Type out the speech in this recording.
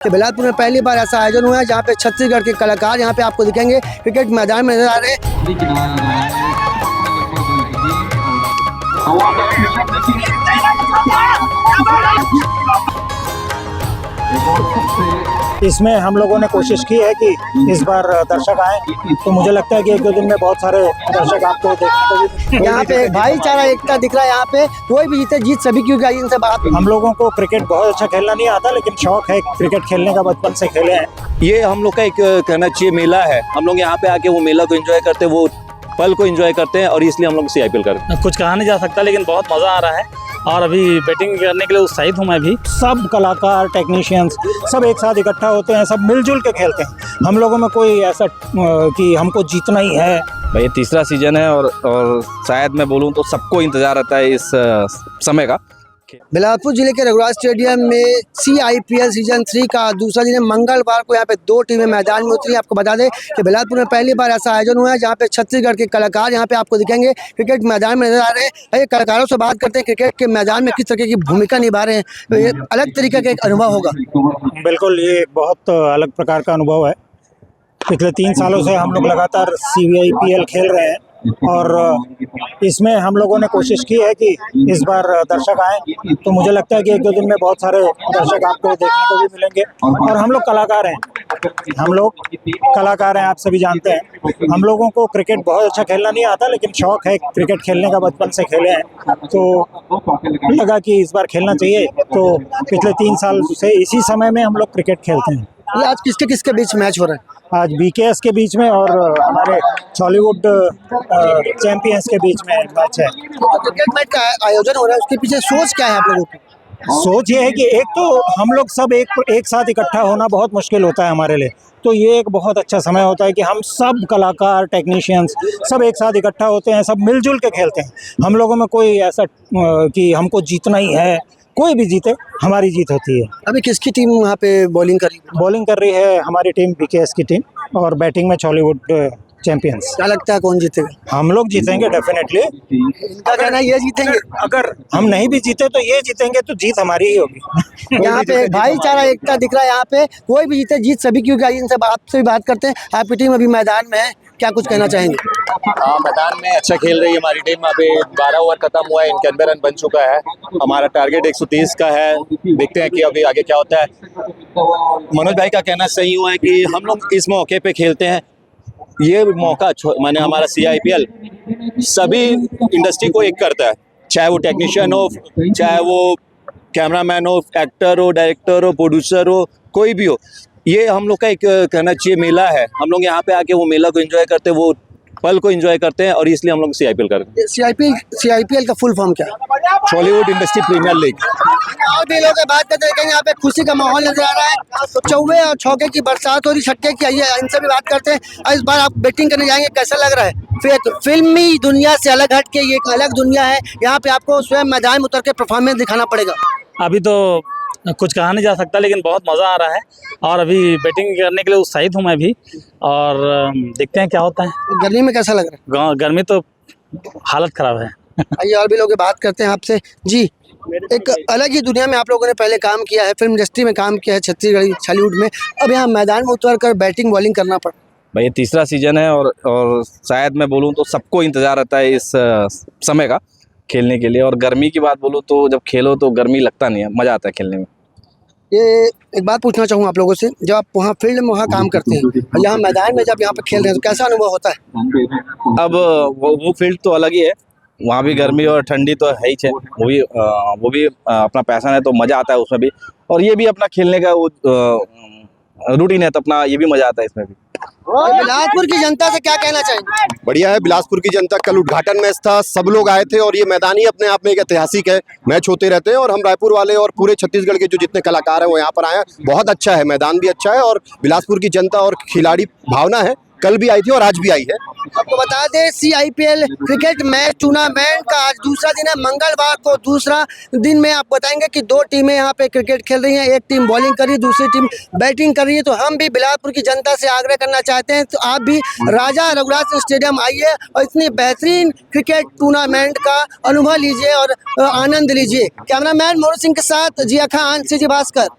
कि बिलासपुर में पहली बार ऐसा आयोजन हुआ है जहाँ पे छत्तीसगढ़ के कलाकार यहाँ पे आपको दिखेंगे क्रिकेट मैदान में नजर आ रहे हैं। इसमें हम लोगों ने कोशिश की है कि इस बार दर्शक आए, तो मुझे लगता है कि एक दो दिन में बहुत सारे दर्शक आपको देखने को भी। यहाँ पे भाईचारा एकता दिख रहा है। यहाँ पे कोई भी जीते जीत सभी क्योंकि इनसे बात। हम लोगों को क्रिकेट बहुत अच्छा खेलना नहीं आता, लेकिन शौक है क्रिकेट खेलने का, बचपन से खेले हैं। ये हम लोग का एक कहना चाहिए मेला है। हम लोग यहाँ पे आके वो मेला को एंजॉय करते हैं, वो पल को एंजॉय करते हैं और इसलिए हम लोग CIPL करते हैं। कुछ कहा नहीं जा सकता, लेकिन बहुत मज़ा आ रहा है और अभी बैटिंग करने के लिए उत्साहित हूँ मैं भी। सब कलाकार, टेक्नीशियंस सब एक साथ इकट्ठा होते हैं, सब मिलजुल के खेलते हैं। हम लोगों में कोई ऐसा कि हमको जीतना ही है। भाई ये तीसरा सीजन है और शायद मैं बोलूँ तो सबको इंतजार रहता है इस समय का। बिलासपुर जिले के रघुराज स्टेडियम में CIPL सीजन 3 का दूसरा दिन मंगलवार को यहाँ पे 2 टीमें मैदान में उतरी। आपको बता दें कि बिलासपुर में पहली बार ऐसा आयोजन हुआ है जहाँ पे छत्तीसगढ़ के कलाकार यहाँ पे आपको दिखेंगे क्रिकेट मैदान में नजर आ रहे हैं। ये कलाकारों से बात करते हैं क्रिकेट के मैदान में किस तरीके की भूमिका निभा रहे हैं, तो ये अलग तरीके का एक अनुभव होगा। बिल्कुल, ये बहुत अलग प्रकार का अनुभव है। पिछले 3 सालों से हम लोग लगातार CIPL खेल रहे हैं और इसमें हम लोगों ने कोशिश की है कि इस बार दर्शक आए, तो मुझे लगता है कि एक दो दिन में बहुत सारे दर्शक आपको देखने को भी मिलेंगे। और हम लोग कलाकार हैं, आप सभी जानते हैं। हम लोगों को क्रिकेट बहुत अच्छा खेलना नहीं आता, लेकिन शौक है क्रिकेट खेलने का, बचपन से खेले हैं, तो लगा कि इस बार खेलना चाहिए। तो पिछले 3 साल से इसी समय में हम लोग क्रिकेट खेलते हैं। ये आज किसके किसके बीच मैच हो रहा है? आज BKS के बीच में और हमारे हॉलीवुड चैंपियंस के बीच में मैच है। क्रिकेट मैच का आयोजन हो रहा है, उसके पीछे सोच क्या है आप लोगों की? सोच ये है कि एक तो हम लोग सब एक साथ इकट्ठा होना बहुत मुश्किल होता है हमारे लिए, तो ये एक बहुत अच्छा समय होता है कि हम सब कलाकार, टेक्नीशियंस सब एक साथ इकट्ठा होते हैं, सब मिलजुल के खेलते हैं। हम लोगों में कोई ऐसा कि हमको जीतना ही है, कोई भी जीते हमारी जीत होती है। अभी किसकी टीम वहाँ पे बॉलिंग कर रही है? बॉलिंग कर रही है हमारी टीम, BKS की टीम, और बैटिंग में हॉलीवुड चैंपियंस। क्या लगता है कौन जीतेगा? हम लोग जीतेंगे डेफिनेटली। इनका कहना है ये जीतेंगे। अगर हम नहीं भी जीते तो ये जीतेंगे, तो जीत हमारी ही होगी। यहाँ पे भाईचारा एकता दिख रहा है। यहाँ पे कोई भी जीते जीत सभी क्योंकि इनसे आपसे भी बात करते हैं। आपकी टीम अभी मैदान में है, क्या कुछ कहना चाहेंगे? हाँ, मैदान में अच्छा खेल रही है हमारी टीम। अभी 12 ओवर खत्म हुआ है, इनके अंदर रन बन चुका है। हमारा टारगेट 130 का है, देखते हैं कि अभी आगे क्या होता है। मनोज भाई का कहना सही हुआ है कि हम लोग इस मौके पे खेलते हैं। ये मौका माने हमारा CIPL सभी इंडस्ट्री को एक करता है, चाहे वो टेक्नीशियन हो, चाहे वो कैमरामैन हो, एक्टर हो, डायरेक्टर हो, प्रोड्यूसर हो, कोई भी हो। ये हम लोग का एक कहना चाहिए मेला है। हम लोग यहाँ पे आके वो मेला को एंजॉय करते हैं, वो पल को एंजॉय करते हैं और इसलिए हम लोग CIPL करते हैं। CIPL का फुल फॉर्म क्या है? Hollywood industry premier league. और भी लोग बात करते हैं, यहाँ पे खुशी का माहौल नजर आ रहा है। तो चौवे और छक्के की बरसात हो रही, छक्के की आई है, इनसे भी बात करते हैं। और इस बार आप बैटिंग करने जाएंगे, कैसा लग रहा है? फिर फिल्मी दुनिया से अलग हट के ये एक अलग दुनिया है, यहाँ पे आपको स्वयं मैदान में उतर के परफॉर्मेंस दिखाना पड़ेगा। अभी तो कुछ कहा नहीं जा सकता, लेकिन बहुत मज़ा आ रहा है और अभी बैटिंग करने के लिए उत्साहित हूँ मैं भी, और देखते हैं क्या होता है। गर्मी में कैसा लग रहा है? गर्मी तो हालत ख़राब है। आइए और भी लोग बात करते हैं आपसे। जी, एक अलग ही दुनिया में आप लोगों ने पहले काम किया है, फिल्म इंडस्ट्री में काम किया है, छत्तीसगढ़ हॉलीवुड में, अब यहाँ मैदान में उतर कर बैटिंग बॉलिंग करना पड़ा। भाई ये तीसरा सीजन है और शायद मैं बोलूँ तो सबको इंतजार रहता है इस समय का खेलने के लिए। और गर्मी की बात बोलूँ तो जब खेलो तो गर्मी लगता नहीं है, मज़ा आता है खेलने में। ये एक बात पूछना चाहूँ आप लोगों से, जब आप वहाँ फील्ड में वहाँ काम करते हैं और यहाँ मैदान में जब यहाँ पे खेल रहे हैं तो कैसा अनुभव होता है? अब वो फील्ड तो अलग ही है, वहाँ भी गर्मी और ठंडी तो है ही है। वो भी अपना पैशन है, तो मज़ा आता है उसमें भी। और ये भी अपना खेलने का वो रूटीन है, तो अपना ये भी मज़ा आता है इसमें भी। बिलासपुर की जनता से क्या कहना चाहेंगे? बढ़िया है, बिलासपुर की जनता। कल उद्घाटन मैच था, सब लोग आए थे और ये मैदान ही अपने आप में एक ऐतिहासिक है। मैच होते रहते हैं और हम रायपुर वाले और पूरे छत्तीसगढ़ के जो जितने कलाकार हैं वो यहाँ पर आए हैं। बहुत अच्छा है, मैदान भी अच्छा है और बिलासपुर की जनता और खिलाड़ी भावना है, कल भी आई थी और आज भी आई है। आपको बता दें CIPL क्रिकेट मैच टूर्नामेंट का आज दूसरा दिन है। मंगलवार को दूसरा दिन में आप बताएंगे कि 2 टीमें यहाँ पे क्रिकेट खेल रही हैं, एक टीम बॉलिंग कर रही है, दूसरी टीम बैटिंग कर रही है। तो हम भी बिलासपुर की जनता से आग्रह करना चाहते हैं, तो आप भी राजा रघुराज स्टेडियम आइए और इतनी बेहतरीन क्रिकेट टूर्नामेंट का अनुभव लीजिए और आनंद लीजिए। कैमरामैन मोरू सिंह के साथ जिया खान, CG भास्कर।